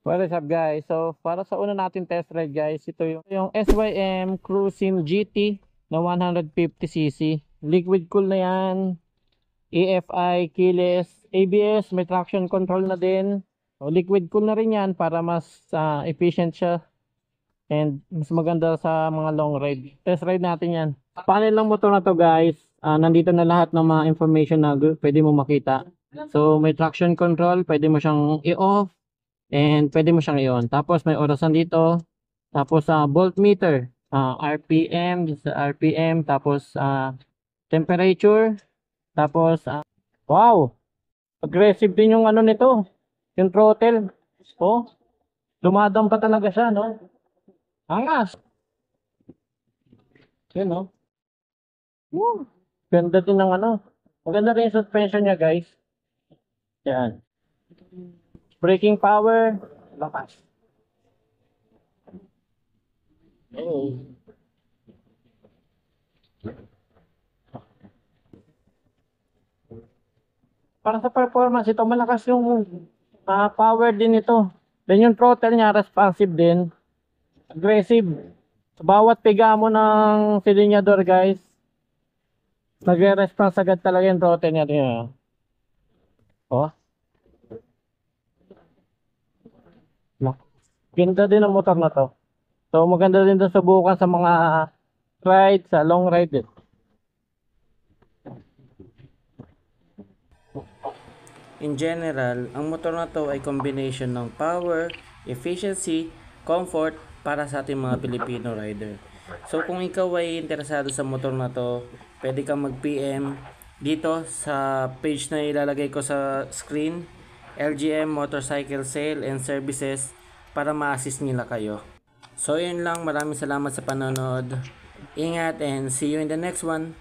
What is up guys? So para sa una natin test ride guys, ito yung SYM Cruisin GT na 150cc. Liquid cool na yan. EFI, keyless, ABS, may traction control na din. So, liquid cool na rin yan para mas efficient siya and mas maganda sa mga long ride. Test ride natin yan. Panel lang motor na to guys. Nandito na lahat ng mga information na pwede mo makita. So may traction control, pwede mo siyang i-off. And pwede mo siyang i-on. Tapos may orasan dito. Tapos voltmeter, RPM, RPM, tapos temperature. Tapos wow, aggressive din yung ano nito. Yung throttle. Oh, dumadam pa talaga siya, no? Angas. Yun, no? Woo. Ganda din ng ano. Maganda rin yung suspension niya, guys. Yan. Braking power, lakas. Oh. Para sa performance ito, malakas yung power din ito. Then yung throttle niya, responsive din. Aggressive. Sa bawat piga mo ng silinyador, guys, nagre-response agad talaga yung throttle niya. Oh. Ganda din ang motor na to. So maganda din to subukan sa mga ride, sa long ride. In general, ang motor na to ay combination ng power, efficiency, comfort para sa ating mga Filipino rider. So kung ikaw ay interesado sa motor na to, pwede kang mag-PM dito sa page na ilalagay ko sa screen, LGM Motorcycle Sale and Services, para ma-assist nila kayo. So yun lang, maraming salamat sa panonood. Ingat and see you in the next one.